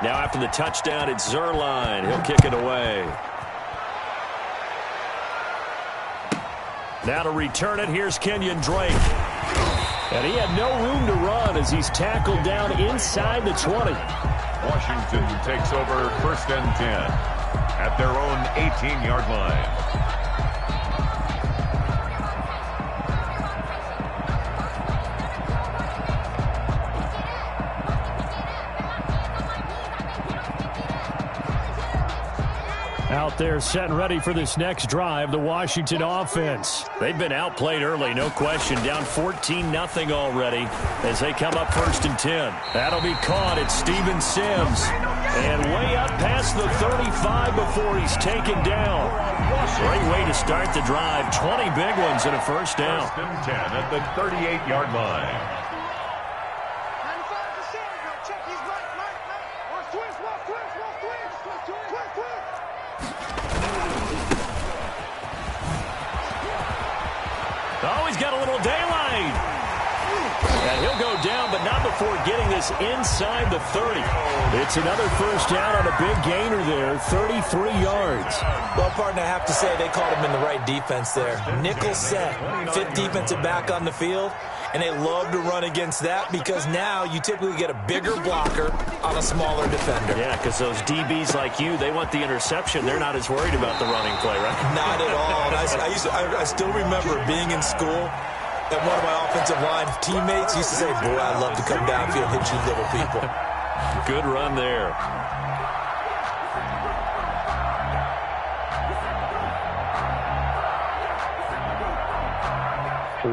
Now after the touchdown, it's Zerline. He'll kick it away. Now to return it, here's Kenyon Drake. And he had no room to run as he's tackled down inside the 20. Washington takes over 1st and 10 at their own 18-yard line. Out there set and ready for this next drive, the Washington offense. They've been outplayed early, no question. Down 14-0 already as they come up 1st and 10. That'll be caught. It's Steven Sims. And way up past the 35 before he's taken down. Great way to start the drive. 20 big ones and a first down. 1st and 10 at the 38-yard line. Oh, he's got a little daylight. And he'll go down, but not before getting this inside the 30. It's another first down on a big gainer there, 33 yards. Well, partner, I have to say they called him in the right defense there. Nickel set, 5th defensive back on the field, and they love to run against that because now you typically get a bigger blocker on a smaller defender. Yeah, because those DBs like you, they want the interception. They're not as worried about the running play, right? Not at all. And I still remember being in school, and one of my offensive line teammates used to say, boy, I'd love to come downfield and hit you little people. Good run there.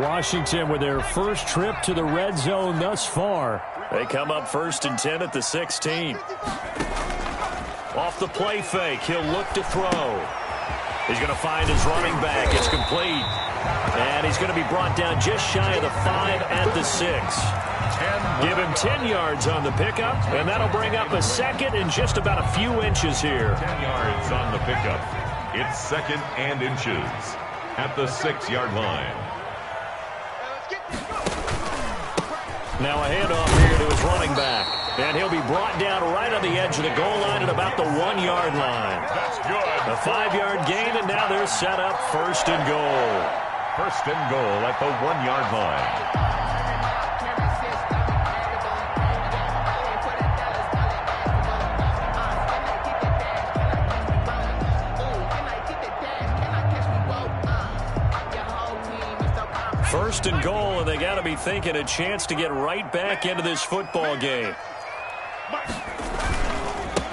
Washington with their first trip to the red zone thus far. They come up 1st and 10 at the 16. Off the play fake, he'll look to throw. He's going to find his running back. It's complete. And he's going to be brought down just shy of the 5 at the 6. Give him 10 yards on the pickup, and that'll bring up a second and just about a few inches here. 10 yards on the pickup. It's 2nd and inches at the 6-yard line. Now a handoff here to his running back. And he'll be brought down right on the edge of the goal line at about the 1-yard line. That's good. A 5-yard gain, and now they're set up 1st and goal. 1st and goal at the 1-yard line. First and goal, and they got to be thinking a chance to get right back into this football game.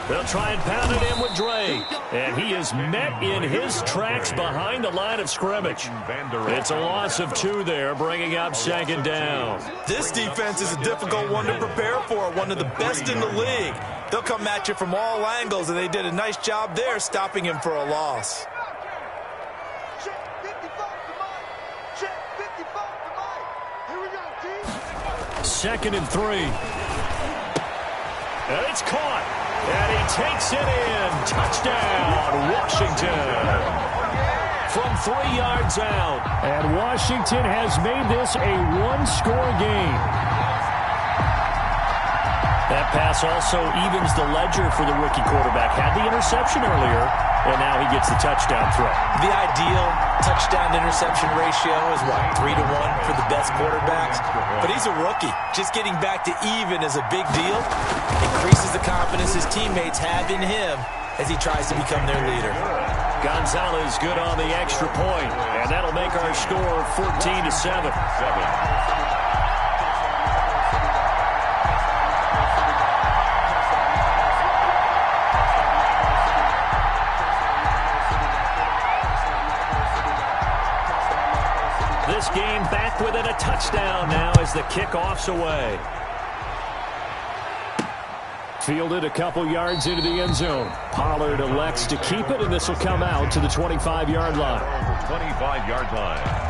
They'll try and pound it in with Drake. And he is met in his tracks behind the line of scrimmage. It's a loss of 2 there, bringing up 2nd down. This defense is a difficult one to prepare for, one of the best in the league. They'll come at you from all angles, and they did a nice job there stopping him for a loss. Second and 3. And it's caught. And he takes it in. Touchdown, Washington. From 3 yards out. And Washington has made this a one-score game. That pass also evens the ledger for the rookie quarterback. Had the interception earlier, and now he gets the touchdown throw. The ideal touchdown-interception ratio is, what, 3 to 1 for the best quarterbacks? But he's a rookie. Just getting back to even is a big deal. Increases the confidence his teammates have in him as he tries to become their leader. Gonzalez good on the extra point, and that'll make our score 14-7. This game back within a touchdown now as the kickoff's away. Fielded a couple yards into the end zone. Pollard elects to keep it, and this will come out to the 25-yard line. 25-yard line.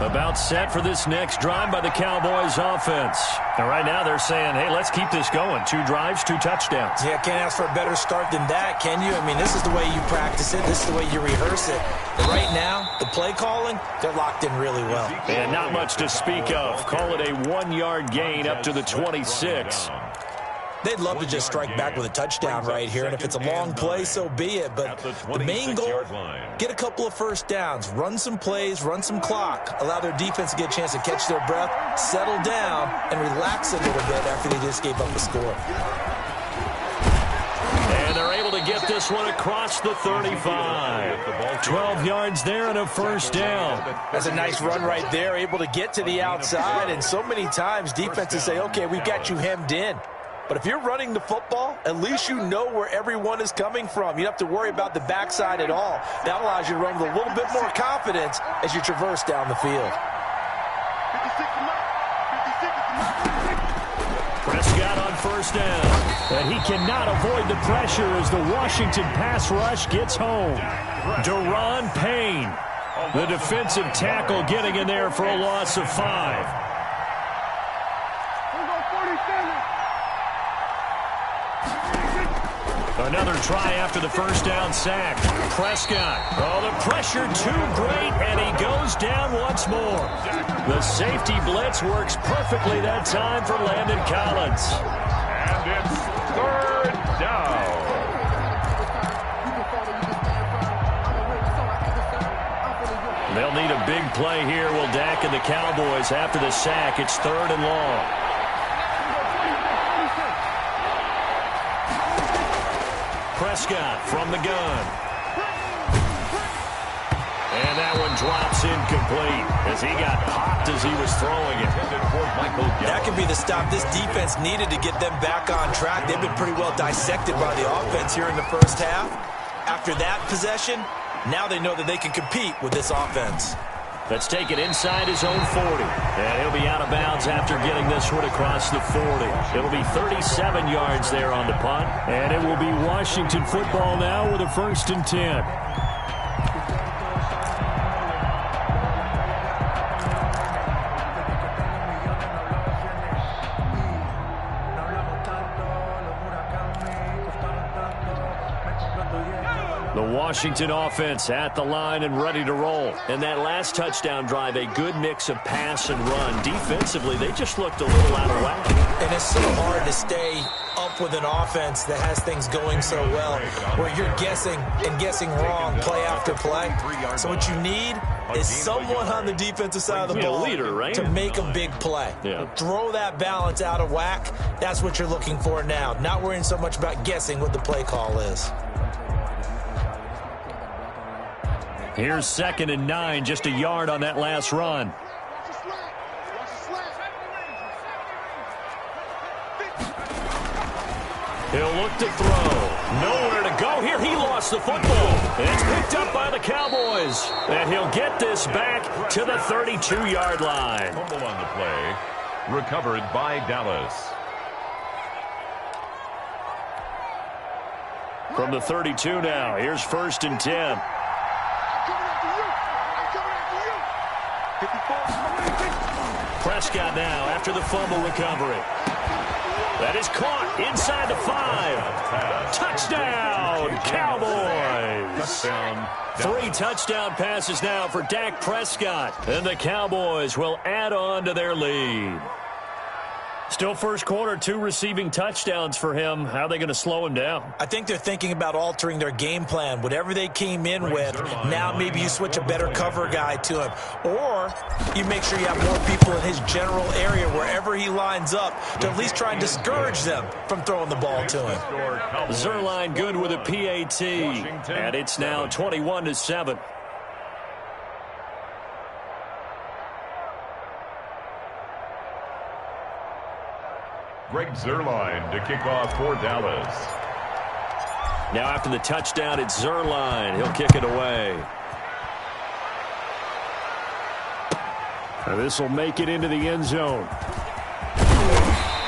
About set for this next drive by the Cowboys offense. And right now they're saying, hey, let's keep this going. 2 drives, 2 touchdowns. Yeah, can't ask for a better start than that, can you? I mean, this is the way you practice it. This is the way you rehearse it. And right now, the play calling, they're locked in really well. And not much to speak of. Call it a 1-yard gain up to the 26. They'd love to just strike back with a touchdown right here, and if it's a long play, so be it. But the main goal, get a couple of first downs, run some plays, run some clock, allow their defense to get a chance to catch their breath, settle down, and relax a little bit after they just gave up a score. And they're able to get this one across the 35. 12 yards there and a first down. That's a nice run right there, able to get to the outside, and so many times defenses say, okay, we've got you hemmed in. But if you're running the football, at least you know where everyone is coming from. You don't have to worry about the backside at all. That allows you to run with a little bit more confidence as you traverse down the field. Prescott on first down. And he cannot avoid the pressure as the Washington pass rush gets home. Deron Payne, the defensive tackle, getting in there for a loss of 5. Another try after the first down sack. Prescott. Oh, the pressure too great, and he goes down once more. The safety blitz works perfectly that time for Landon Collins. And it's 3rd down. They'll need a big play here, will Dak and the Cowboys. After the sack, it's 3rd and long. Prescott from the gun. And that one drops incomplete as he got popped as he was throwing it. That could be the stop this defense needed to get them back on track. They've been pretty well dissected by the offense here in the first half. After that possession, now they know that they can compete with this offense. Let's take it inside his own 40. And he'll be out of bounds after getting this one across the 40. It'll be 37 yards there on the punt. And it will be Washington football now with a 1st and 10. The Washington offense at the line and ready to roll. And that last touchdown drive, a good mix of pass and run. Defensively, they just looked a little out of whack. And it's so hard to stay up with an offense that has things going so well, where you're guessing and guessing wrong play after play. So what you need is someone on the defensive side of the ball leader, right? to make a big play. Yeah. Throw that balance out of whack. That's what you're looking for now. Not worrying so much about guessing what the play call is. Here's 2nd and 9, just a yard on that last run. He'll look to throw. Nowhere to go here. He lost the football. It's picked up by the Cowboys. And he'll get this back to the 32-yard line. Fumble on the play. Recovered by Dallas. From the 32 now, here's 1st and 10. Prescott now after the fumble recovery. That is caught inside the 5. Touchdown, Cowboys. 3 touchdown passes now for Dak Prescott. And the Cowboys will add on to their lead. Still first quarter, 2 receiving touchdowns for him. How are they going to slow him down? I think they're thinking about altering their game plan. Whatever they came in with, now maybe you switch a better cover guy to him. Or you make sure you have more people in his general area wherever he lines up to at least try and discourage them from throwing the ball to him. Zuerlein good with a PAT. And it's now 21-7. Greg Zuerlein to kick off for Dallas. Now after the touchdown, it's Zuerlein. He'll kick it away. This will make it into the end zone.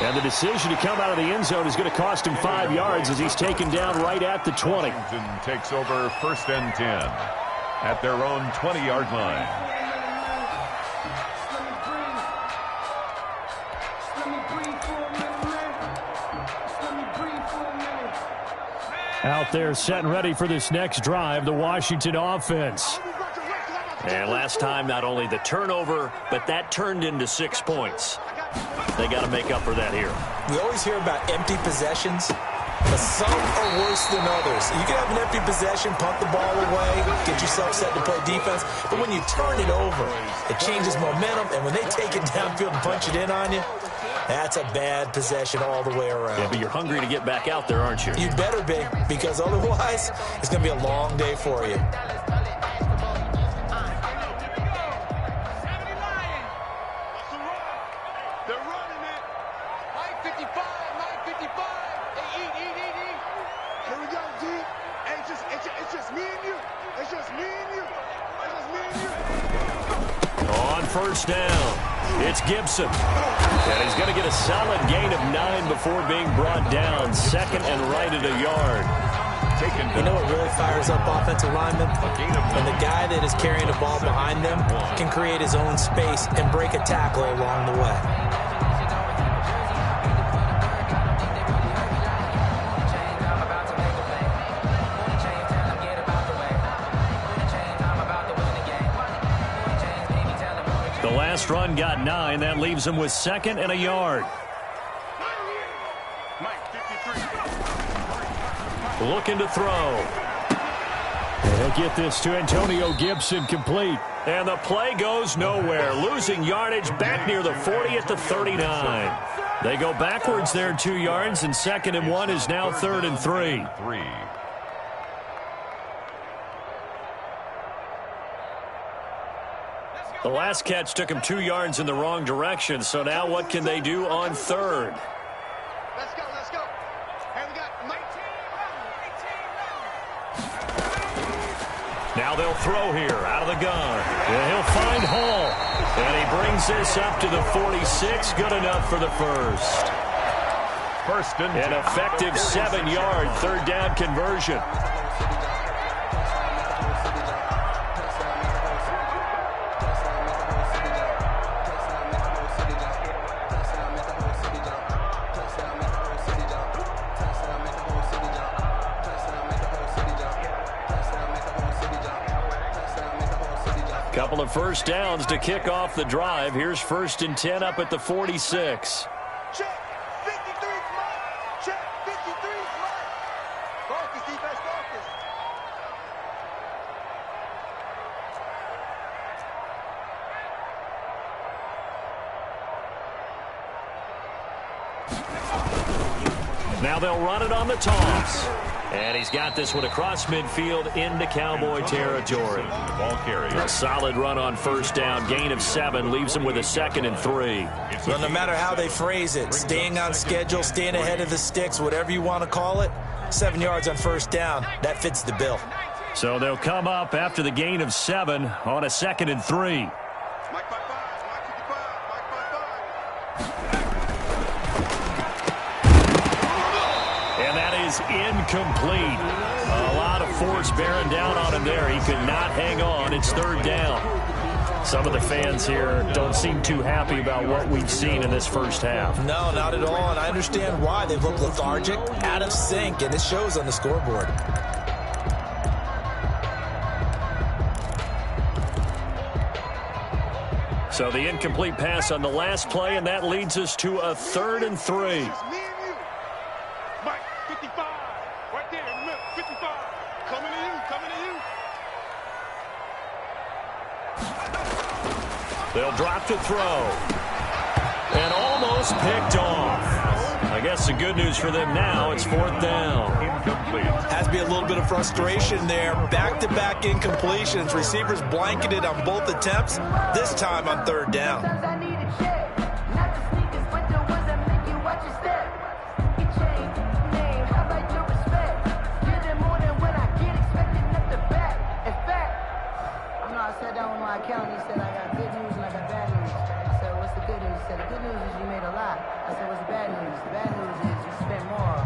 And the decision to come out of the end zone is going to cost him 5 yards as he's taken down right at the 20. Washington takes over 1st and 10 at their own 20-yard line. Out there set and ready for this next drive, the Washington offense. And last time, not only the turnover, but that turned into 6 points. They got to make up for that here. We always hear about empty possessions, but some are worse than others. You can have an empty possession, punt the ball away, get yourself set to play defense, but when you turn it over, it changes momentum, and when they take it downfield and punch it in on you, that's a bad possession all the way around. Yeah, but you're hungry to get back out there, aren't you? You better be, because otherwise, it's going to be a long day for you. First down. It's Gibson. And he's going to get a solid gain of 9 before being brought down. Second and right at a yard. You know what really fires up offensive linemen? When the guy that is carrying the ball behind them can create his own space and break a tackle along the way. Last run got 9. That leaves him with second and a yard. Looking to throw. They'll get this to Antonio Gibson, complete. And the play goes nowhere. Losing yardage back near the 40 at the 39. They go backwards there 2 yards, and second and 1 is now third and 3. The last catch took him 2 yards in the wrong direction, so now what can they do on third? Let's go, let's go. And we got 19. Now they'll throw here out of the gun. And he'll find Hall. And he brings this up to the 46. Good enough for the first. An effective 7-yard third down conversion. Couple of first downs to kick off the drive. Here's 1st and 10 up at the 46. Check. 53 smart. Check. 53 smart. Focus, defense, focus. Now they'll run it on the toss. And he's got this one across midfield into Cowboy territory. Ball carrier. A solid run on first down. Gain of 7 leaves him with a 2nd and 3. Well, no matter how they phrase it, staying on schedule, staying ahead of the sticks, whatever you want to call it, 7 yards on first down, that fits the bill. So they'll come up after the gain of 7 on a 2nd and 3. Mike 5-5. Mike 55. And that is incomplete. A lot of force bearing down on him there. He could not hang on. It's third down. Some of the fans here don't seem too happy about what we've seen in this first half. No, not at all, and I understand why. They've looked lethargic, out of sync, and it shows on the scoreboard. So the incomplete pass on the last play, and that leads us to a 3rd and 3. Mike 55. Right there. 55. Coming to you. Coming to you. They'll drop to throw. And almost picked off. I guess the good news for them now, it's 4th down. Incomplete. Has to be a little bit of frustration there. Back-to-back incompletions. Receivers blanketed on both attempts, this time on 3rd down. I sat down with my accountant. He said, I got good news and I got bad news. I said, what's the good news? He said, the good news is you made a lot. I said, what's the bad news? The bad news is you spent more.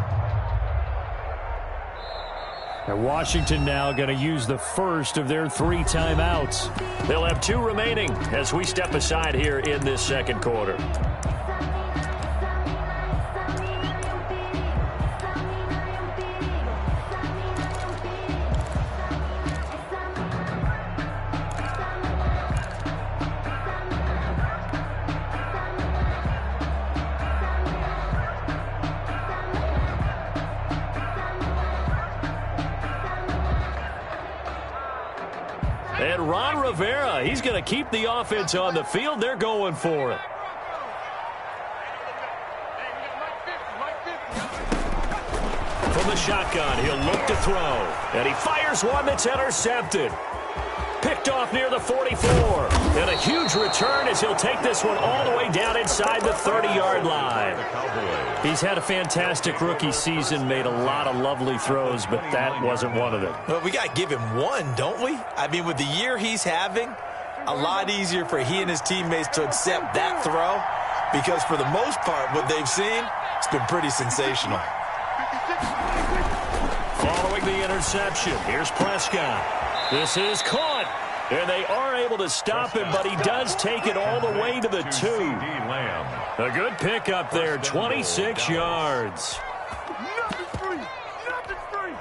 And Washington now going to use the first of their 3 timeouts. They'll have 2 remaining as we step aside here in this second quarter. And Ron Rivera, he's going to keep the offense on the field. They're going for it. From the shotgun, he'll look to throw. And he fires one that's intercepted. Picked off near the 44. And a huge return as he'll take this one all the way down inside the 30-yard line. He's had a fantastic rookie season, made a lot of lovely throws, but that wasn't one of them. Well, we got to give him one, don't we? I mean, with the year he's having, a lot easier for he and his teammates to accept that throw because for the most part, what they've seen, it's been pretty sensational. Following the interception, here's Prescott. This is caught, and they are able to stop him, but he does take it all the way to the 2. A good pickup there, 26 yards. Nothing's free. Nothing's free.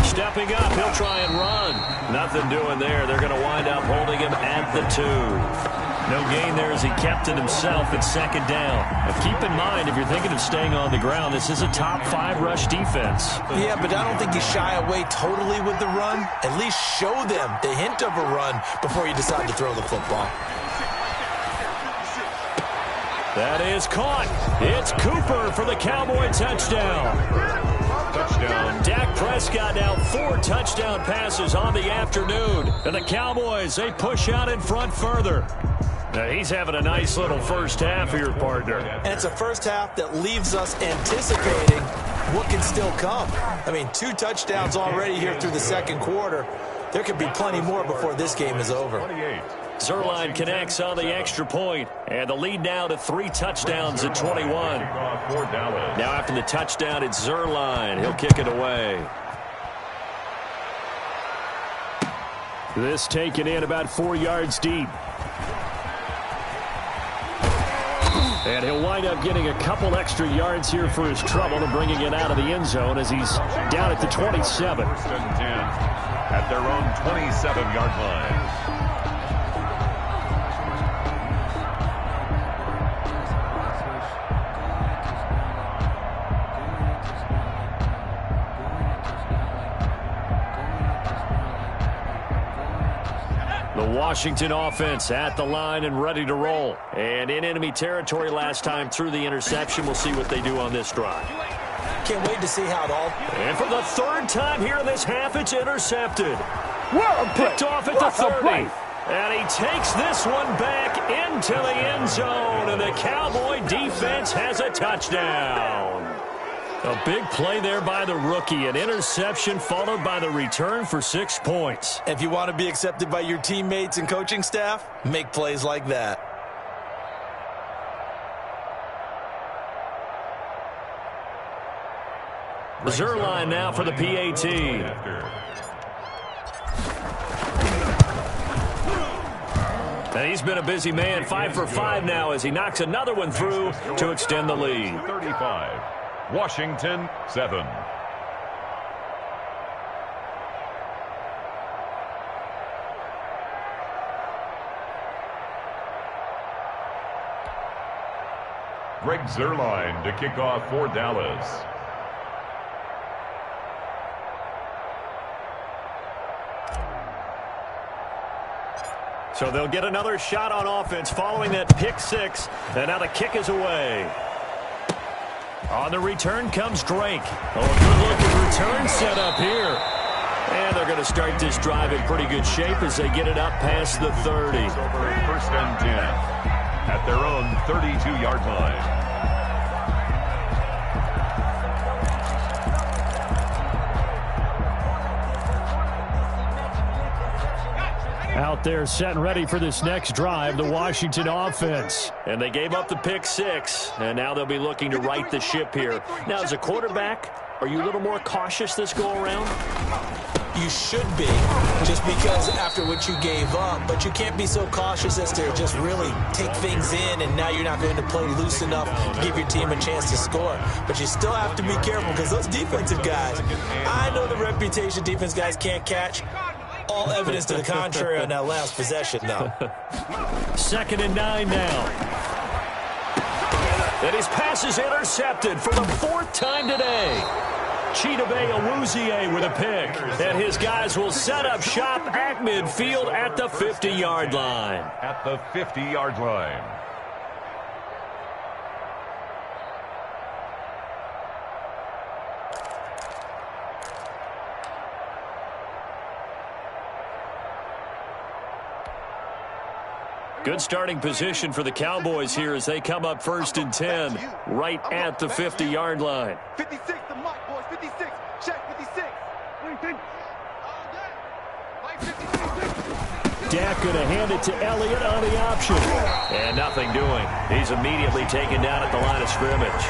Stepping up, he'll try and run. Nothing doing there. They're going to wind up holding him at the 2. No gain there as he kept it himself at second down. Now keep in mind, if you're thinking of staying on the ground, this is a top 5 rush defense. Yeah, but I don't think you shy away totally with the run. At least show them the hint of a run before you decide to throw the football. That is caught. It's Cooper for the Cowboy touchdown. Touchdown. Dak Prescott now 4 touchdown passes on the afternoon. And the Cowboys, they push out in front further. Now he's having a nice little first half here, partner. And it's a first half that leaves us anticipating what can still come. I mean, 2 touchdowns already here through the second quarter. There could be plenty more before this game is over. 28. Zerline connects on the extra point, and the lead now to 3 touchdowns at 21. Now after the touchdown, it's Zerline. He'll kick it away. This taken in about 4 yards deep. And he'll wind up getting a couple extra yards here for his trouble and bringing it out of the end zone as he's down at the 27. First and 10 at their own 27-yard line. The Washington offense at the line and ready to roll. And in enemy territory last time through the interception. We'll see what they do on this drive. Can't wait to see how it all... And for the 3rd time here in this half, it's intercepted. Picked off at the 30. And he takes this one back into the end zone. And the Cowboy defense has a touchdown. A big play there by the rookie. An interception followed by the return for 6 points. If you want to be accepted by your teammates and coaching staff, make plays like that. Zerline now for the PAT. And he's been a busy man, 5 for 5 now as he knocks another one through to extend the lead. 35. Washington 7. Greg Zerline to kick off for Dallas. So they'll get another shot on offense following that pick 6. And now the kick is away. On the return comes Drake. Oh, a good-looking return set up here. And they're going to start this drive in pretty good shape as they get it up past the 30. First and 10 at their own 32-yard line. Out there set and ready for this next drive, the Washington offense. And they gave up the pick 6, and now they'll be looking to right the ship here. Now, as a quarterback, are you a little more cautious this go-around? You should be, just because after what you gave up. But you can't be so cautious as to just really take things in, and now you're not going to play loose enough to give your team a chance to score. But you still have to be careful because those defensive guys, I know the reputation defense guys can't catch. All evidence to the contrary on that last possession, though. 2nd and 9 now. And his pass is intercepted for the 4th time today. Chidobe Awuzie with a pick. And his guys will set up shop at midfield at the 50-yard line. At the 50-yard line. Good starting position for the Cowboys here as they come up 1st and 10 right at the 50-yard line. 56 to Mike, boys. 56. Check 56. Dak going to hand it to Elliott on the option. And nothing doing. He's immediately taken down at the line of scrimmage.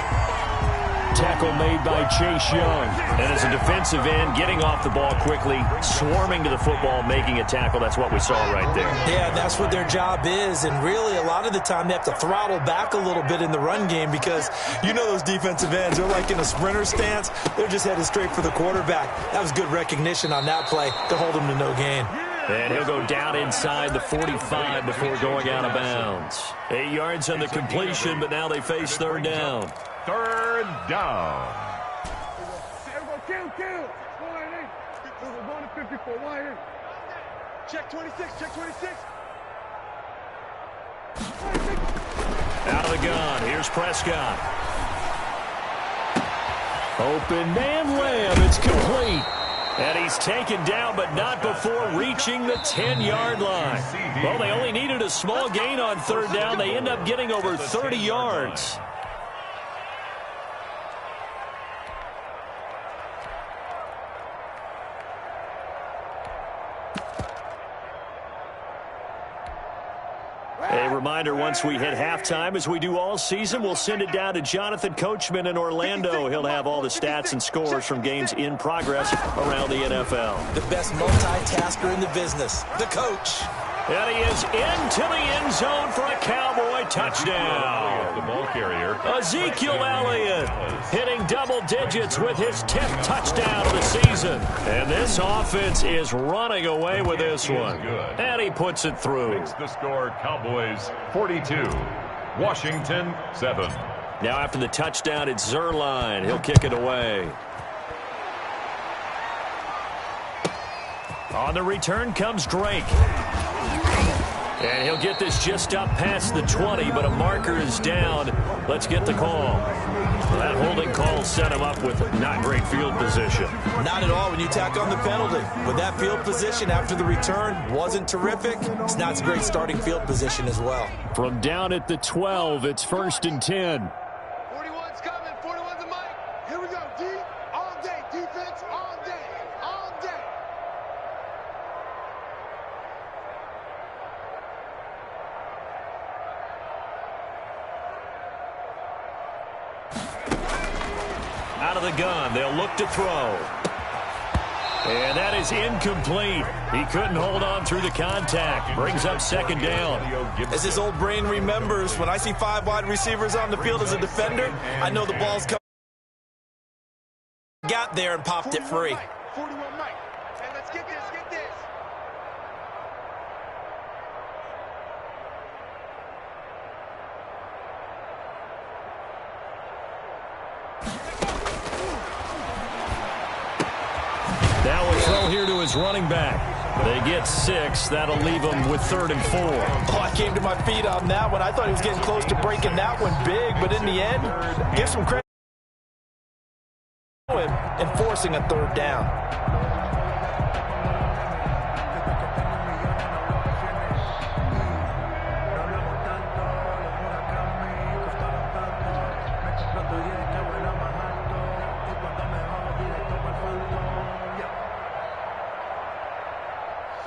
Tackle made by Chase Young. And as a defensive end, getting off the ball quickly, swarming to the football, making a tackle. That's what we saw right there. Yeah, that's what their job is. And really, a lot of the time, they have to throttle back a little bit in the run game because you know those defensive ends, they're like in a sprinter stance. They're just headed straight for the quarterback. That was good recognition on that play to hold him to no gain. And he'll go down inside the 45 before going out of bounds. 8 yards on the completion, but now they face 3rd down. 3rd down. Check 26. Check 26. Out of the gun. Here's Prescott. Open man Lamb. It's complete. And he's taken down, but not before reaching the 10-yard line. Well, they only needed a small gain on 3rd down. They end up getting over 30 yards. A reminder, once we hit halftime, as we do all season, we'll send it down to Jonathan Coachman in Orlando. He'll have all the stats and scores from games in progress around the NFL. The best multitasker in the business, the coach. And he is into the end zone for a Cowboy touchdown. The ball carrier. Ezekiel Elliott hitting double digits with his 10th touchdown of the season. And this offense is running away with this one. And he puts it through. Makes the score Cowboys 42, Washington 7. Now after the touchdown, it's Zerline. He'll kick it away. On the return comes Drake. And he'll get this just up past the 20, but a marker is down. Let's get the call. Well, that holding call set him up with not great field position. Not at all when you tack on the penalty. With that field position after the return wasn't terrific. It's not a great starting field position as well. From down at the 12, it's 1st and 10. 41's coming. 41's a mic. Here we go. D all day. Defense all day. All day. Out of the gun, they'll look to throw. And that is incomplete. He couldn't hold on through the contact. Brings up 2nd down. As his old brain remembers, when I see 5 wide receivers on the field as a defender, I know the ball's coming. Got there and popped it free. 41 Mike. And let's get this. Get this. Now a throw here to his running back. They get 6. That'll leave them with 3rd and 4. Oh, I came to my feet on that one. I thought he was getting close to breaking that one big, but in the end, give some credit to him and forcing a 3rd down.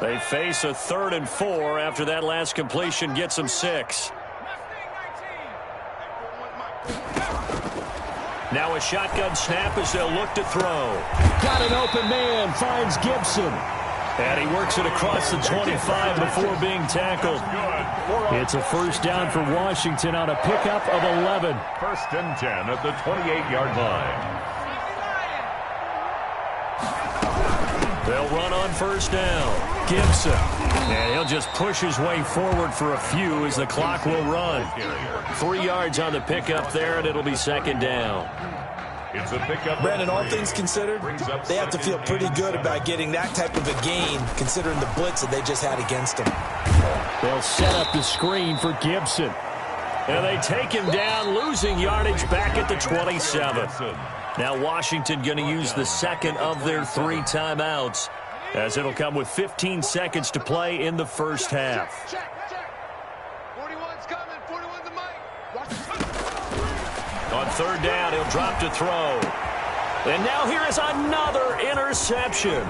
They face a 3rd and 4 after that last completion gets them 6. Now a shotgun snap as they'll look to throw. Got an open man, finds Gibson. And he works it across the 25 before being tackled. It's a first down for Washington on a pickup of 11. First and 10 at the 28-yard line. They'll run on first down. Gibson. And he'll just push his way forward for a few as the clock will run. 3 yards on the pickup there, and it'll be second down. It's a pickup. Brandon, all things considered, they have to feel pretty good about getting that type of a gain, considering the blitz that they just had against them. They'll set up the screen for Gibson. And they take him down, losing yardage back at the 27. Now Washington going to use the second of their 3 timeouts, as it'll come with 15 seconds to play in the first half. Check. 41's coming. 41's the mic. On third down, he'll drop to throw. And now here is another interception.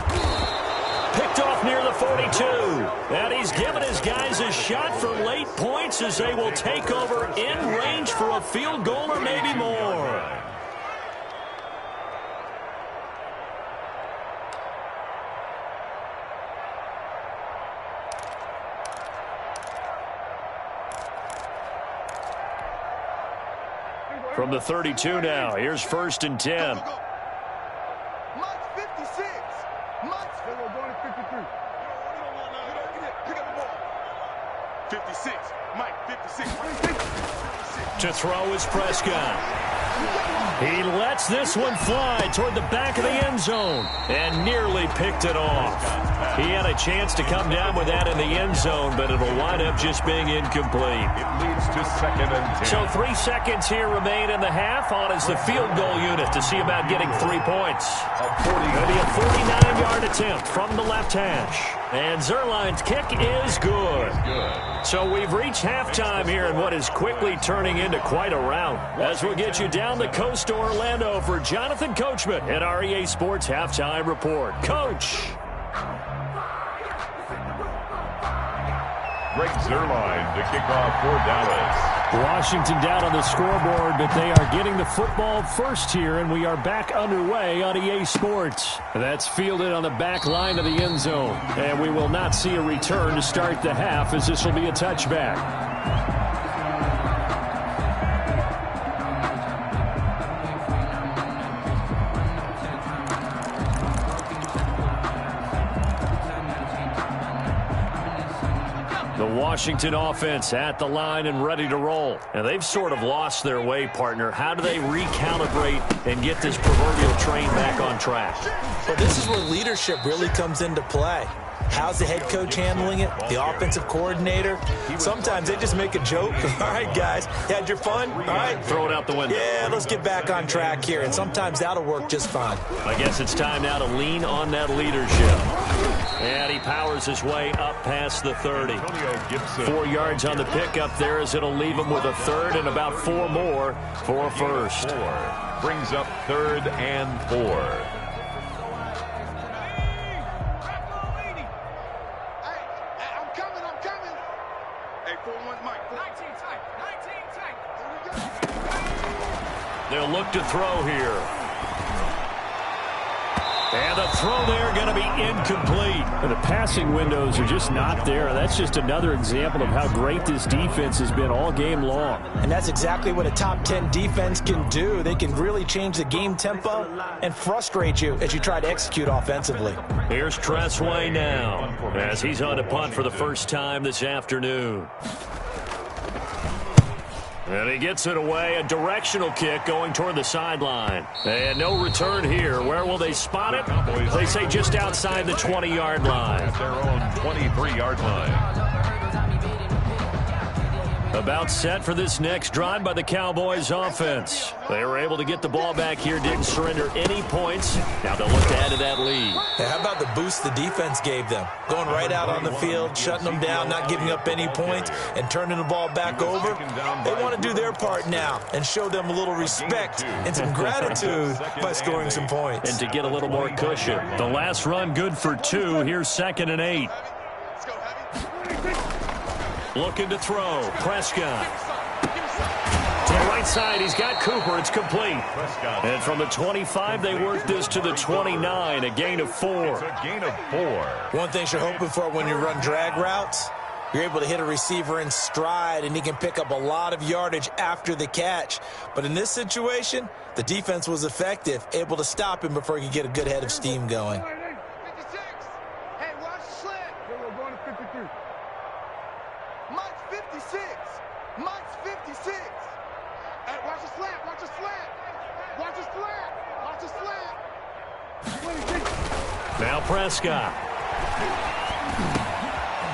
Picked off near the 42. And he's given his guys a shot for late points as they will take over in range for a field goal or maybe more. From the 32 now, here's first and 10. Mike's 56. Mike's going to 53. Pick up the ball. 56. Mike, 56. To throw is Prescott. He lets this one fly toward the back of the end zone and nearly picked it off. He had a chance to come down with that in the end zone, but it'll wind up just being incomplete. It leads to second and 10. So 3 seconds here remain in the half. On is the field goal unit to see about getting 3 points. Maybe a 49-yard attempt from the left hash. And Zerline's kick is good. So we've reached halftime here in what is quickly turning into quite a rout. As we'll get you down the coast to Orlando for Jonathan Coachman at our EA Sports Halftime Report. Coach. Greg Zerline to kick off for Dallas. Washington down on the scoreboard, but they are getting the football first here, and we are back underway on EA Sports. That's fielded on the back line of the end zone, and we will not see a return to start the half, as this will be a touchback. The Washington offense at the line and ready to roll. And they've sort of lost their way, partner. How do they recalibrate and get this proverbial train back on track? But this is where leadership really comes into play. How's the head coach handling it? The offensive coordinator? Sometimes they just make a joke. All right, guys, you had your fun? All right. Throw it out the window. Yeah, let's get back on track here. And sometimes that'll work just fine. I guess it's time now to lean on that leadership. And he powers his way up past the 30. 4 yards on the pickup there, as it'll leave him with a third and about 4 more for a first. Brings up third and 4. They'll look to throw here. And the throw there going to be incomplete. And the passing windows are just not there. That's just another example of how great this defense has been all game long. And that's exactly what a top 10 defense can do. They can really change the game tempo and frustrate you as you try to execute offensively. Here's Tressway now, as he's on to punt for the first time this afternoon. And he gets it away, a directional kick going toward the sideline. And no return here. Where will they spot it? They say just outside the 20-yard line. At their own 23-yard line. About set for this next drive by the Cowboys offense. They were able to get the ball back here, didn't surrender any points. Now they'll look to add to that lead. Yeah, how about the boost the defense gave them? Going right out on the field, shutting them down, not giving up any points, and turning the ball back over. They want to do their part now and show them a little respect and some gratitude by scoring some points. And to get a little more cushion. The last run good for 2. Here's 2nd and 8. Looking to throw. Prescott. To the right right side, he's got Cooper. It's complete. And from the 25, they work this to the 29, a gain of 4. It's a gain of 4. One thing you're hoping for when you run drag routes, you're able to hit a receiver in stride, and he can pick up a lot of yardage after the catch. But in this situation, the defense was effective, able to stop him before he could get a good head of steam going. 56. Hey, watch the slant. We're going to 53. Mike's 56. Mike's 56. Hey, watch the slant. Watch the slant. Watch the slant. Watch the slant. Now Prescott.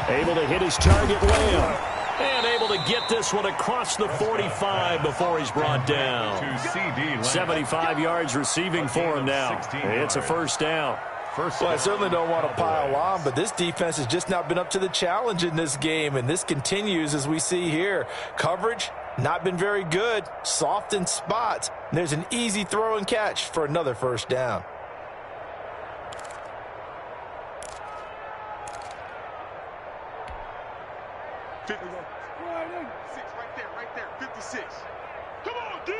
Able to hit his target well. And able to get this one across the 45 before he's brought down. 75 yards receiving for him now. It's a first down. Well, I certainly don't want to pile on, but this defense has just not been up to the challenge in this game, and this continues as we see here. Coverage, not been very good, soft in spots. And there's an easy throw and catch for another first down. Right there, 56. Come on, D.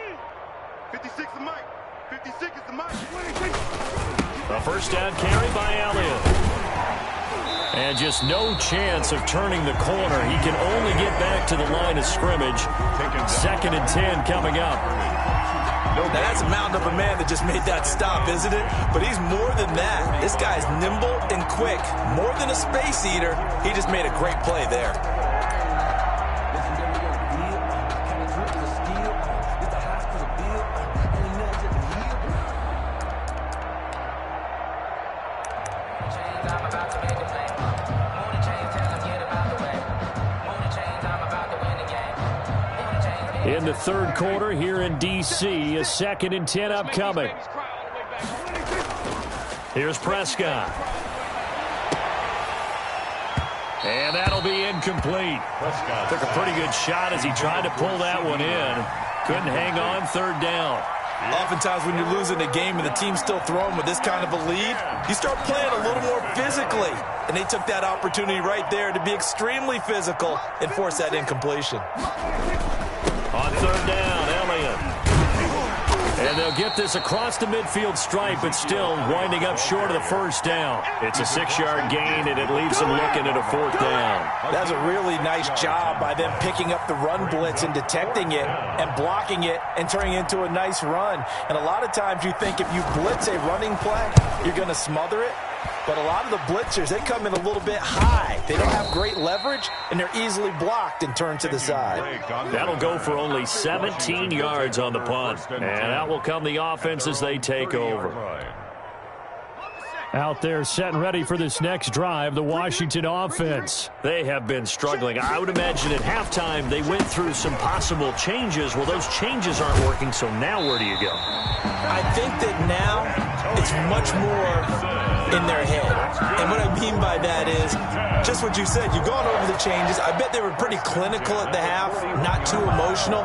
56 is Mike. 56 is the Mike. A first down carry by Elliott. And just no chance of turning the corner. He can only get back to the line of scrimmage. 2nd and 10 coming up. Now, that's a mountain of a man that just made that stop, isn't it? But he's more than that. This guy's nimble and quick. More than a space eater, he just made a great play there. In the third quarter here in D.C., a 2nd and 10 upcoming. Here's Prescott. And that'll be incomplete. Took a pretty good shot as he tried to pull that one in. Couldn't hang on, 3rd down. Oftentimes when you're losing a game and the team's still throwing with this kind of a lead, you start playing a little more physically. And they took that opportunity right there to be extremely physical and force that incompletion. On 3rd down, Elliott. And they'll get this across the midfield stripe, but still winding up short of the first down. It's a 6-yard gain, and it leaves them looking at a 4th down. That's a really nice job by them picking up the run blitz and detecting it and blocking it and turning it into a nice run. And a lot of times you think if you blitz a running play, you're going to smother it. But a lot of the blitzers, they come in a little bit high. They don't have great leverage, and they're easily blocked and turned to the side. That'll go for only 17 yards on the punt. And out will come the offense as they take over. Out there set and ready for this next drive, the Washington offense. They have been struggling. I would imagine at halftime they went through some possible changes. Well, those changes aren't working, so now where do you go? I think that now it's much more in their head. And what I mean by that is just what you said. You've gone over the changes. I bet they were pretty clinical at the half, not too emotional.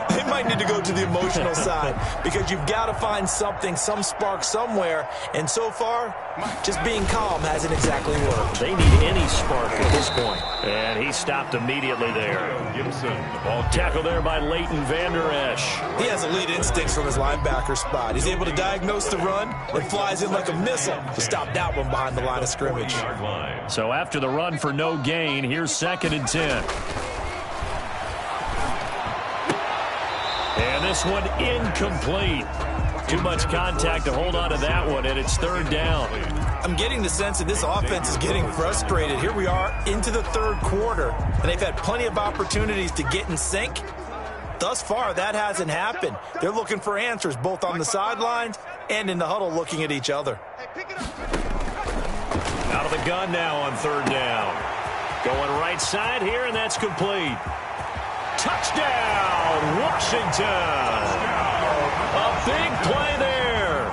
They might need to go to the emotional side because you've got to find something, some spark somewhere. And so far, just being calm hasn't exactly worked. They need any spark at this point. And he stopped immediately there. Tackle there by Leighton Vander Esch. He has elite instincts from his linebacker spot. He's able to diagnose the run and flies in like a missile to stop that one behind the line of scrimmage. So after the run for no gain, here's 2nd and 10. And this one incomplete. Too much contact to hold on to that one, and it's 3rd down. I'm getting the sense that this offense is getting frustrated. Here we are into the 3rd quarter, and they've had plenty of opportunities to get in sync. Thus far, that hasn't happened. They're looking for answers both on the sidelines and in the huddle looking at each other. Out of the gun now on 3rd down. Going right side here, and that's complete. Touchdown, Washington! A big play there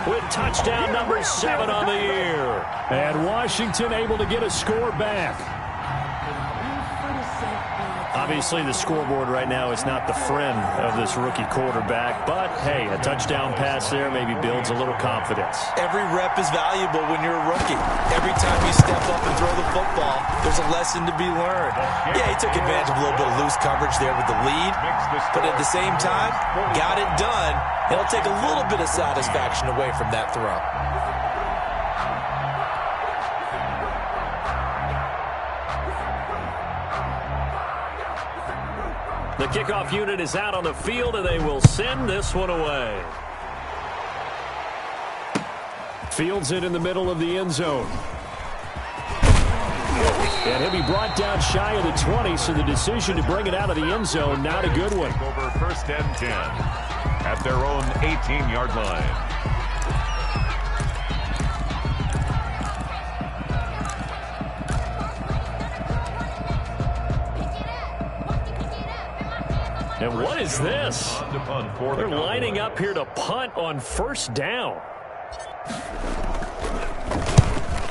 with touchdown number 7 on the year. And Washington able to get a score back. Obviously, the scoreboard right now is not the friend of this rookie quarterback, but, hey, a touchdown pass there maybe builds a little confidence. Every rep is valuable when you're a rookie. Every time you step up and throw the football, there's a lesson to be learned. Yeah, he took advantage of a little bit of loose coverage there with the lead, but at the same time, got it done. It'll take a little bit of satisfaction away from that throw. The kickoff unit is out on the field, and they will send this one away. Fields it in the middle of the end zone. And he'll be brought down shy of the 20, so the decision to bring it out of the end zone, not a good one. Over first and 10 at their own 18-yard line. And what is this? They're lining up here to punt on first down.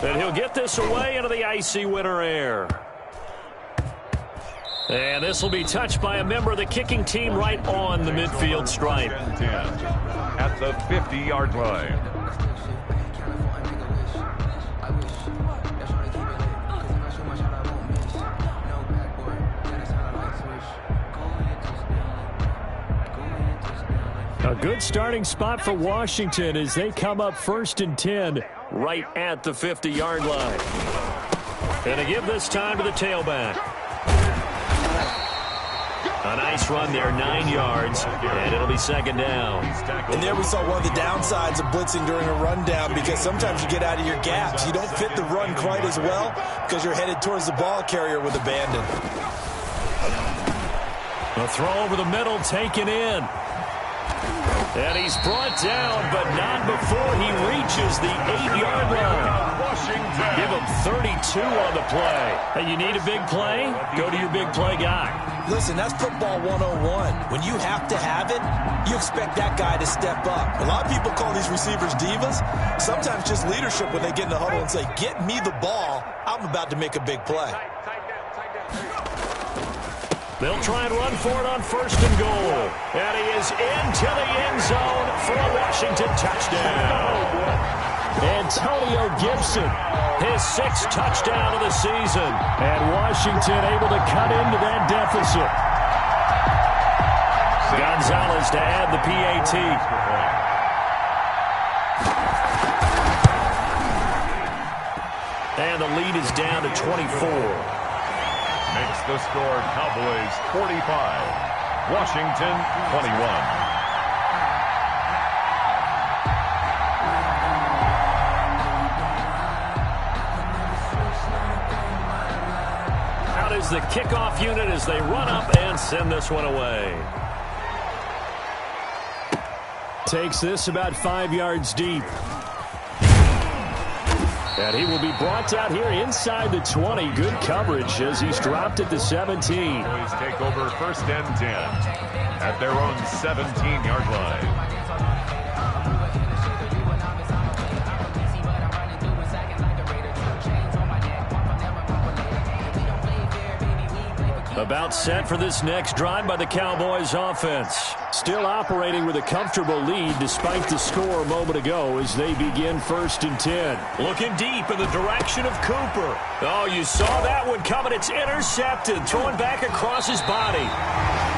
And he'll get this away into the icy winter air. And this will be touched by a member of the kicking team right on the midfield stripe. At the 50-yard line. A good starting spot for Washington as they come up first and 10 right at the 50-yard line. And to give this time to the tailback. A nice run there, 9 yards, and it'll be second down. And there we saw one of the downsides of blitzing during a rundown, because sometimes you get out of your gaps. You don't fit the run quite as well because you're headed towards the ball carrier with abandon. A throw over the middle, taken in. And he's brought down, but not before he reaches the 8-yard line. Give him 32 on the play. Hey, you need a big play? Go to your big play guy. Listen, that's football 101. When you have to have it, you expect that guy to step up. A lot of people call these receivers divas. Sometimes just leadership when they get in the huddle and say, get me the ball. I'm about to make a big play. They'll try and run for it on first and goal. And he is into the end zone for a Washington touchdown. Antonio Gibson, his 6th touchdown of the season. And Washington able to cut into that deficit. Gonzalez to add the PAT. And the lead is down to 24. Makes the score Cowboys 45, Washington 21. Out is the kickoff unit as they run up and send this one away. Takes this about 5 yards deep. And he will be brought out here inside the 20. Good coverage as he's dropped at the 17. Boys take over first and 10 at their own 17-yard line. About set for this next drive by the Cowboys offense. Still operating with a comfortable lead despite the score a moment ago as they begin first and 10. Looking deep in the direction of Cooper. Oh, you saw that one coming. It's intercepted. Thrown back across his body.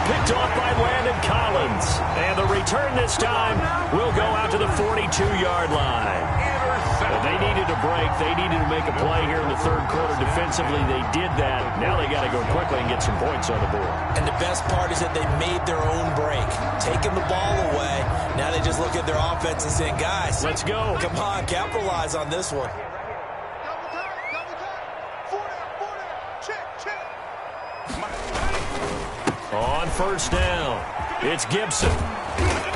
Picked off by Landon Collins. And the return this time will go out to the 42-yard line. Well, they needed a break. They needed to make a play here in the third quarter. Defensively, they did that. Now they got to go quickly and get some points on the board. And the best part is that they made their own break. Taking the ball away. Now they just look at their offense and saying, guys, let's go. Come on, capitalize on this one. On first down, it's Gibson.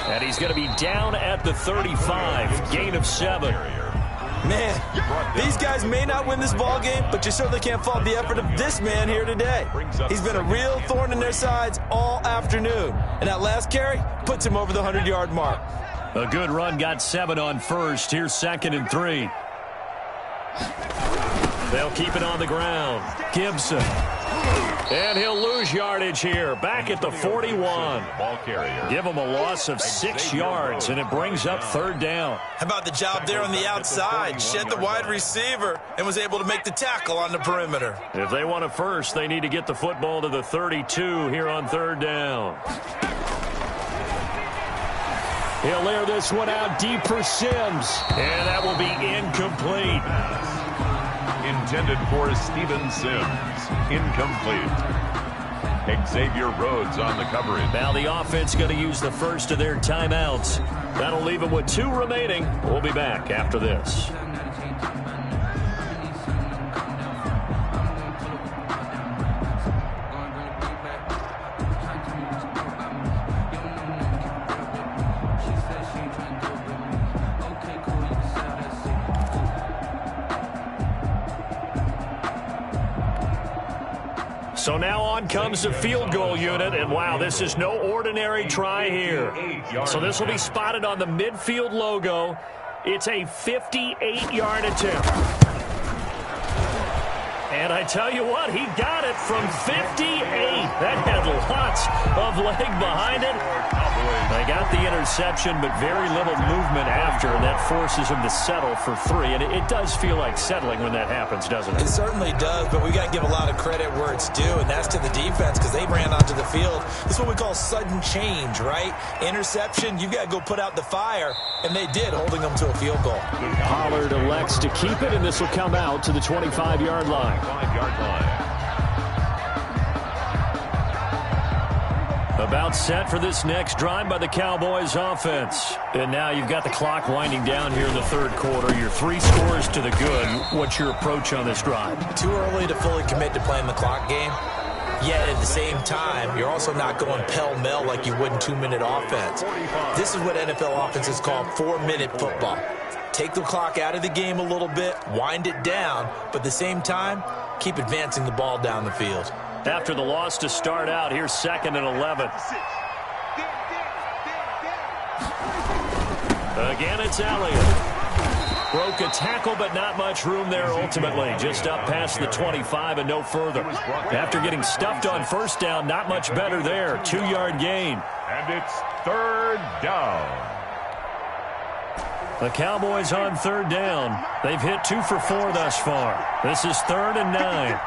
And he's going to be down at the 35. Gain of 7. Man, these guys may not win this ball game, but you certainly can't fault the effort of this man here today. He's been a real thorn in their sides all afternoon. And that last carry puts him over the 100-yard mark. A good run got 7 on first. Here's second and 3. They'll keep it on the ground. Gibson. And he'll lose yardage here. Back at the 41. Ball carrier. Give him a loss of 6 yards, and it brings up 3rd down. How about the job there on the outside? Shed the wide receiver and was able to make the tackle on the perimeter. If they want a first, they need to get the football to the 32 here on 3rd down. He'll air this one out deep for Sims. And that will be incomplete. Intended for Steven Sims. Incomplete. Xavier Rhodes on the coverage. Now the offense going to use the first of their timeouts. That'll leave them with 2 remaining. We'll be back after this. So now on comes the field goal unit, and wow, this is no ordinary try here. So this will be spotted on the midfield logo. It's a 58-yard attempt. And I tell you what, he got it from 58. That had lots of leg behind it. They got the interception, but very little movement after, and that forces him to settle for 3. And it does feel like settling when that happens, doesn't it? It certainly does, but we got to give a lot of credit where it's due, and that's to the defense because they ran onto the field. This is what we call sudden change, right? Interception, you got to go put out the fire, and they did, holding them to a field goal. Pollard elects to keep it, and this will come out to the 25-yard line. 5-yard line. About set for this next drive by the Cowboys offense. And now you've got the clock winding down here in the 3rd quarter. You're 3 scores to the good. What's your approach on this drive? Too early to fully commit to playing the clock game. Yet at the same time, you're also not going pell-mell like you would in 2-minute offense. This is what NFL offenses call 4-minute football. Take the clock out of the game a little bit, wind it down, but at the same time, keep advancing the ball down the field. After the loss to start out, here's 2nd and 11. Again, it's Elliott. Broke a tackle, but not much room there ultimately. Just up past the 25 and no further. After getting stuffed on 1st down, not much better there. 2-yard gain. And it's 3rd down. The Cowboys on 3rd down. They've hit 2 for 4 thus far. This is 3rd and 9.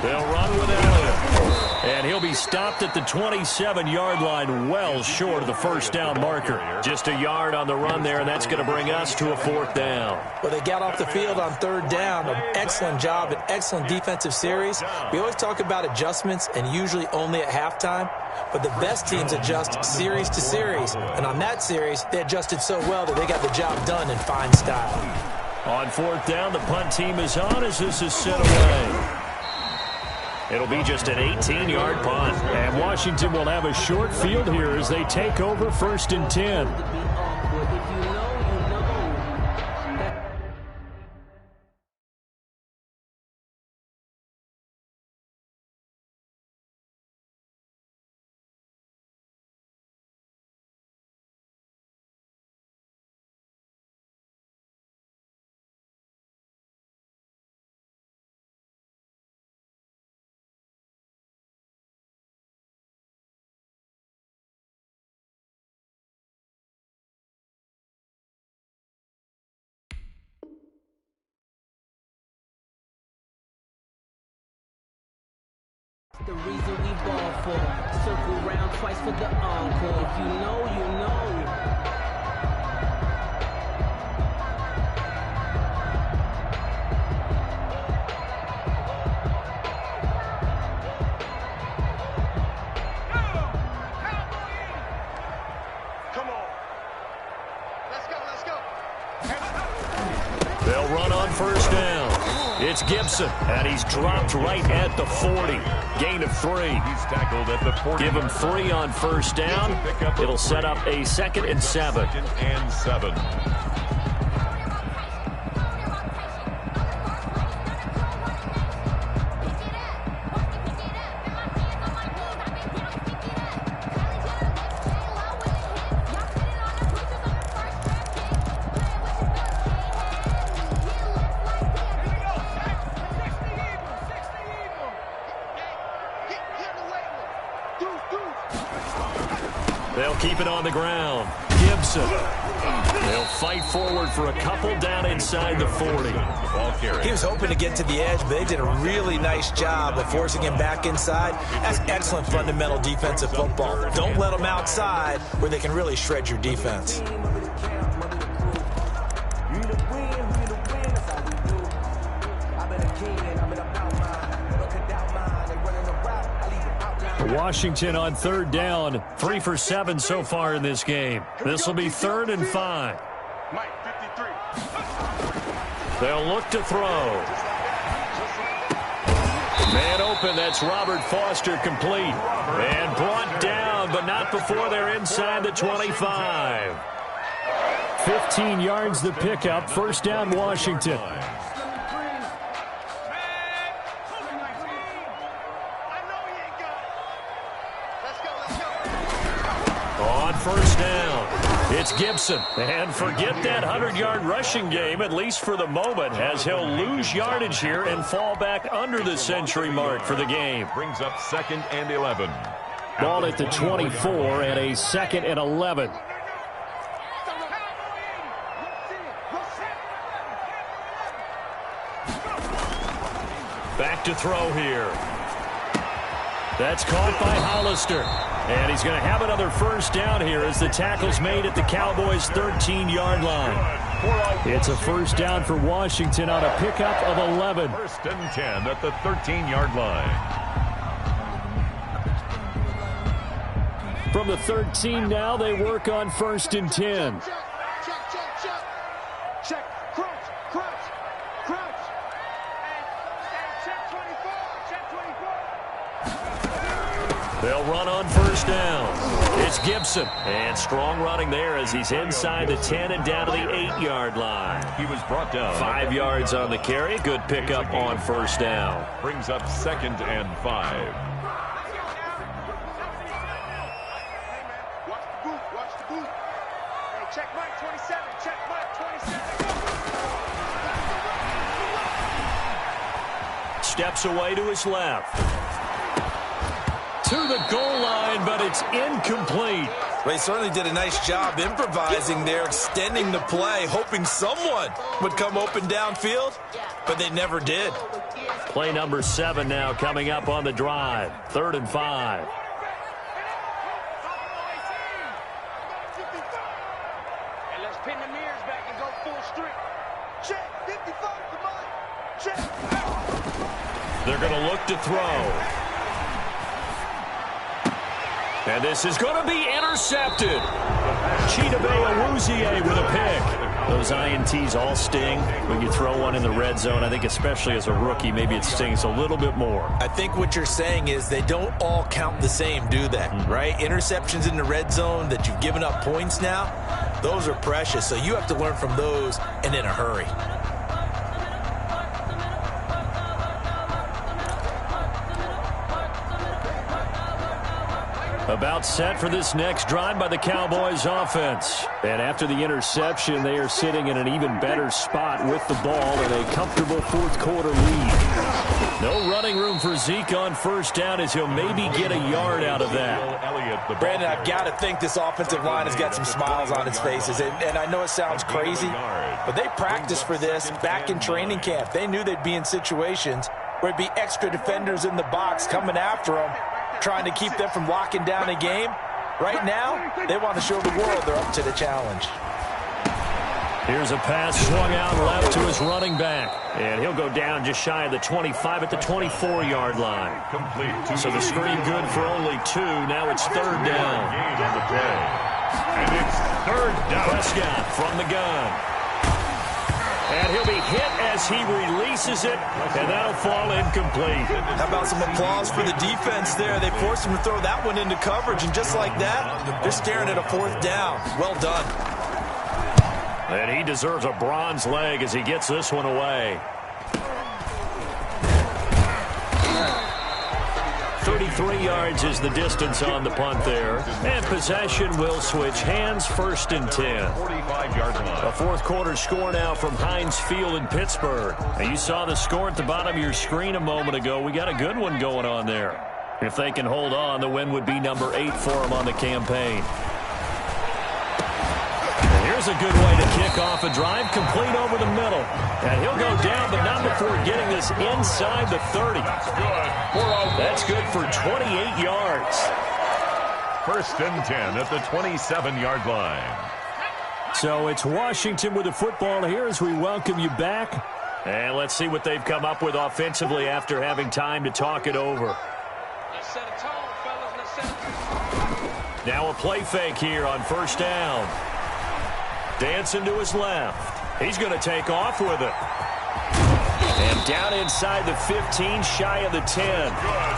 They'll run with Elliott. And he'll be stopped at the 27-yard line, well short of the 1st down marker. Just a yard on the run there, and that's going to bring us to a 4th down. Well, they got off the field on 3rd down. An excellent job, an excellent defensive series. We always talk about adjustments, and usually only at halftime. But the best teams adjust series to series. And on that series, they adjusted so well that they got the job done in fine style. On 4th down, the punt team is on as this is set away. It'll be just an 18-yard punt. And Washington will have a short field here as they take over 1st and 10. The reason we ball for. Circle round twice for the encore. If you know, you know. Come on. Let's go, let's go. They'll run on 1st down. It's Gibson, and he's dropped right at the 40. Gain of 3. He's tackled at the 40. Give him 3 on 1st down. It'll set up a 2nd and 7. 2nd and 7. They'll keep it on the ground. Gibson. They'll fight forward for a couple down inside the 40. He was hoping to get to the edge, but they did a really nice job of forcing him back inside. That's excellent fundamental defensive football. Don't let them outside where they can really shred your defense. Washington on third down, 3 for 7 so far in this game. This will be 3rd and 5. They'll look to throw. Man open, that's Robert Foster, complete. And brought down, but not before they're inside the 25. 15 yards the pickup, first down Washington. First down. It's Gibson. And forget that 100-yard rushing game, at least for the moment, as he'll lose yardage here and fall back under the century mark for the game. Brings up 2nd and 11. Ball at the 24 and a 2nd and 11. Back to throw here. That's caught by Hollister. And he's going to have another first down here as the tackle's made at the Cowboys' 13-yard line. It's a first down for Washington on a pickup of 11. 1st and 10 at the 13-yard line. From the 13 now, they work on 1st and 10. They'll run on first down. It's Gibson. And strong running there as he's inside the 10 and down to the 8-yard line. He was brought down. 5 yards on the carry. Good pickup on first down. Brings up 2nd and 5. Watch the boot. Watch the boot. Hey, check Mike 27. Check Mike 27. Steps away to his left. To the goal line, but it's incomplete. Well, he certainly did a nice job improvising there, extending the play, hoping someone would come open downfield, but they never did. Play number 7 now coming up on the drive. 3rd and 5. And let's pin the mirrors back and go full strip. Check 55, come on. Check. They're going to look to throw. And this is going to be intercepted. Chidobe Awuzie with a pick. Those INTs all sting when you throw one in the red zone. I think especially as a rookie, maybe it stings a little bit more. I think what you're saying is they don't all count the same, do they? Right? Interceptions in the red zone that you've given up points now, those are precious. So you have to learn from those and in a hurry. About set for this next drive by the Cowboys offense. And after the interception, they are sitting in an even better spot with the ball in a comfortable fourth quarter lead. No running room for Zeke on first down as he'll maybe get a yard out of that. Brandon, I've got to think this offensive line has got some smiles on its faces. And I know it sounds crazy, but they practiced for this back in training camp. They knew they'd be in situations where it'd be extra defenders in the box coming after them, trying to keep them from locking down a game. Right now, they want to show the world they're up to the challenge. Here's a pass swung out left to his running back. And he'll go down just shy of the 25 at the 24-yard line. Complete. So the screen good for only 2. Now it's 3rd down. And it's 3rd down. Prescott from the gun. And he'll be hit as he releases it, and that'll fall incomplete. How about some applause for the defense there? They forced him to throw that one into coverage, and just like that, they're staring at a 4th down. Well done. And he deserves a bronze leg as he gets this one away. 33 yards is the distance on the punt there. And possession will switch hands, 1st and 10. 45-yard line. A fourth quarter score now from Heinz Field in Pittsburgh. And you saw the score at the bottom of your screen a moment ago. We got a good one going on there. If they can hold on, the win would be number 8 for them on the campaign. Here's a good way to kick off a drive, complete over the middle. And he'll go down, but not before getting this inside the 30. That's good for 28 yards. First and 10 at the 27-yard line. So it's Washington with the football here as we welcome you back. And let's see what they've come up with offensively after having time to talk it over. Let's set a tone, fellas. Let's set a tone. Now a play fake here on first down. Dancing to his left. He's going to take off with it. And down inside the 15, shy of the 10.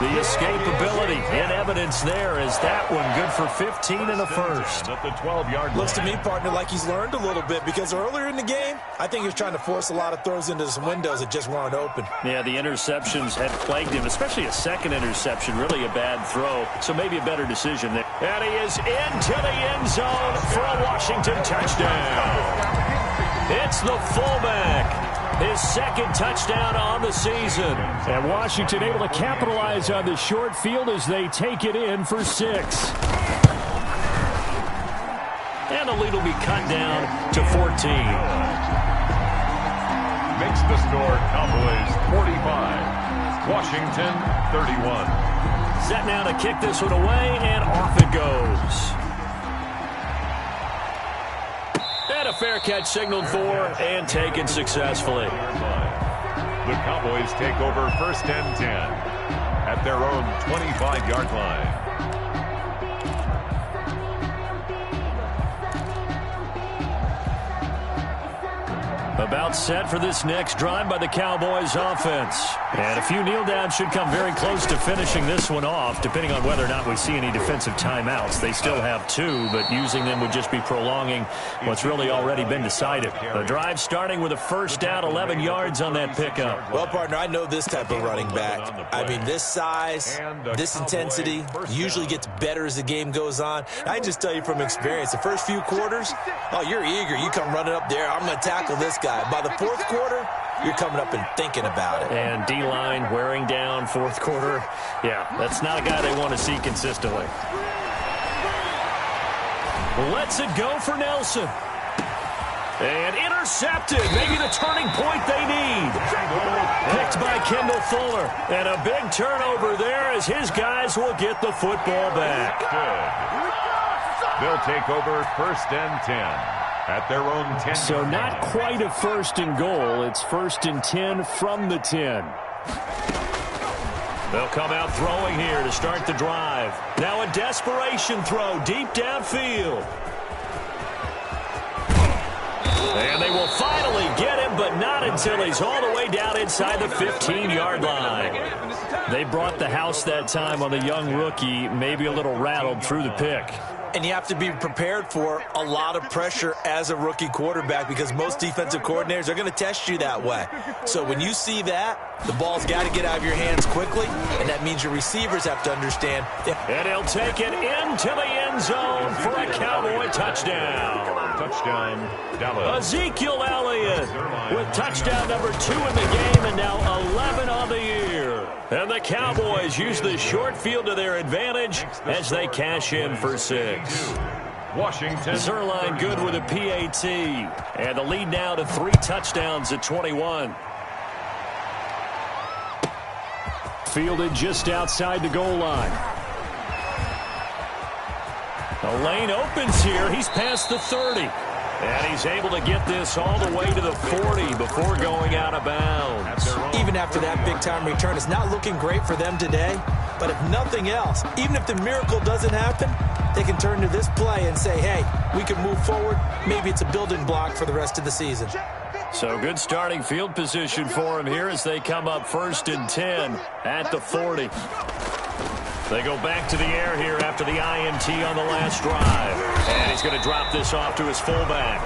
The escapability in evidence there is that one good for 15 and a first. At the 12-yard line. Looks to me, partner, like he's learned a little bit because earlier in the game, I think he was trying to force a lot of throws into some windows that just weren't open. Yeah, the interceptions had plagued him, especially a second interception, really a bad throw. So maybe a better decision there. And he is into the end zone for a Washington touchdown. It's the fullback. His second touchdown on the season. And Washington able to capitalize on the short field as they take it in for 6. And the lead will be cut down to 14. Makes the score Cowboys 45. Washington 31. Set now to kick this one away, and off it goes. And a fair catch signaled for and taken successfully. The Cowboys take over first and 10 at their own 25-yard line. About set for this next drive by the Cowboys offense. And a few kneel downs should come very close to finishing this one off, depending on whether or not we see any defensive timeouts. They still have 2, but using them would just be prolonging what's really already been decided. The drive starting with a first down, 11 yards on that pickup. Well, partner, I know this type of running back. I mean, this size, this intensity usually gets better as the game goes on. I can just tell you from experience, the first few quarters, oh, you're eager. You come running up there. I'm going to tackle this guy. By the fourth quarter, you're coming up and thinking about it. And D-line wearing down fourth quarter. Yeah, that's not a guy they want to see consistently. Lets it go for Nelson. And intercepted. Maybe the turning point they need. Picked by Kendall Fuller. And a big turnover there as his guys will get the football back. They'll take over first and 10. At their own 10. So not quite a first and goal. It's first and 10 from the 10. They'll come out throwing here to start the drive. Now a desperation throw deep downfield. And they will finally get him, but not until he's all the way down inside the 15-yard line. They brought the house that time on the young rookie, maybe a little rattled through the pick. And you have to be prepared for a lot of pressure as a rookie quarterback because most defensive coordinators are going to test you that way. So when you see that, the ball's got to get out of your hands quickly, and that means your receivers have to understand. And he'll take it into the end zone for a Cowboy touchdown. Touchdown, Dallas. Ezekiel Elliott with touchdown number 2 in the game and now 11 on the year. And the Cowboys use the short field to their advantage as they cash in for 6. Washington. Zerline good with a PAT. And the lead now to 3 touchdowns at 21. Fielded just outside the goal line. The lane opens here. He's past the 30. And he's able to get this all the way to the 40 before going out of bounds. Even after that big-time return, it's not looking great for them today. But if nothing else, even if the miracle doesn't happen, they can turn to this play and say, hey, we can move forward. Maybe it's a building block for the rest of the season. So good starting field position for him here as they come up first and 10 at the 40. They go back to the air here after the INT on the last drive. And he's going to drop this off to his fullback.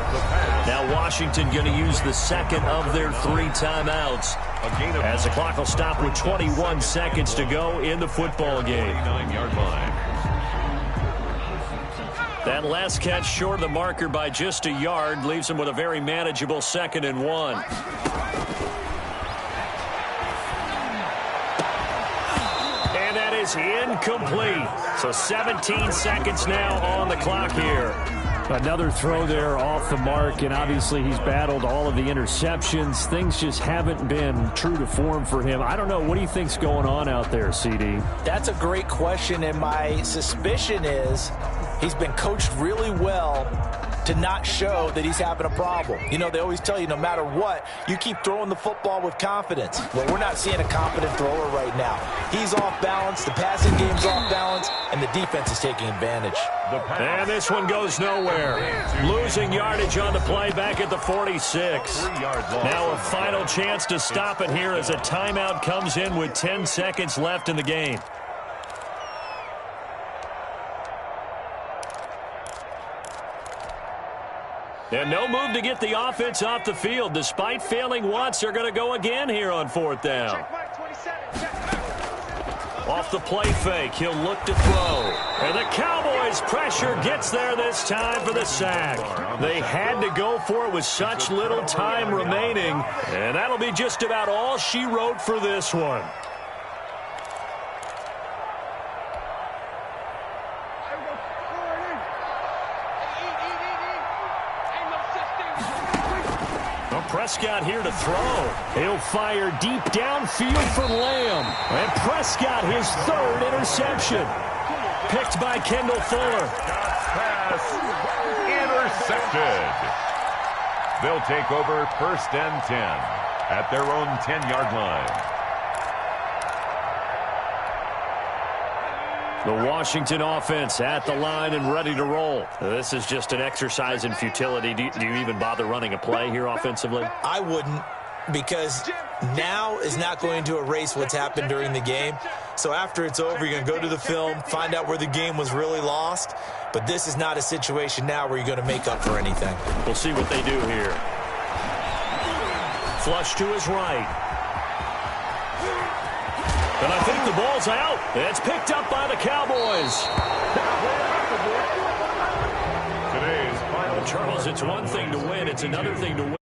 Now Washington going to use the second of their 3 timeouts as the clock will stop with 21 seconds to go in the football game. 9-yard line. That last catch short of the marker by just a yard leaves him with a very manageable 2nd and 1. Is incomplete. So 17 seconds now on the clock here. Another throw there off the mark, and obviously he's battled all of the interceptions. Things just haven't been true to form for him. I don't know. What do you think's going on out there, CD? That's a great question, and my suspicion is he's been coached really well to not show that he's having a problem. You know, they always tell you no matter what, you keep throwing the football with confidence. Well, we're not seeing a confident thrower right now. He's off balance, the passing game's off balance, and the defense is taking advantage. And this one goes nowhere. Losing yardage on the play back at the 46. Now a final chance to stop it here as a timeout comes in with 10 seconds left in the game. And no move to get the offense off the field. Despite failing once, they're going to go again here on 4th down. Off the play fake, he'll look to throw. And the Cowboys' pressure gets there this time for the sack. They had to go for it with such little time remaining. And that'll be just about all she wrote for this one. Prescott here to throw. He'll fire deep downfield for Lamb. And Prescott, his 3rd interception. Picked by Kendall Fuller. Pass intercepted. They'll take over 1st and 10 at their own 10-yard line. The Washington offense at the line and ready to roll. This is just an exercise in futility. Do you even bother running a play here offensively? I wouldn't, because now is not going to erase what's happened during the game. So after it's over, you're going to go to the film, find out where the game was really lost. But this is not a situation now where you're going to make up for anything. We'll see what they do here. Flush to his right. And I think the ball's out. It's picked up by the Cowboys. Today's final. Charles, it's one thing to win. It's another thing to win.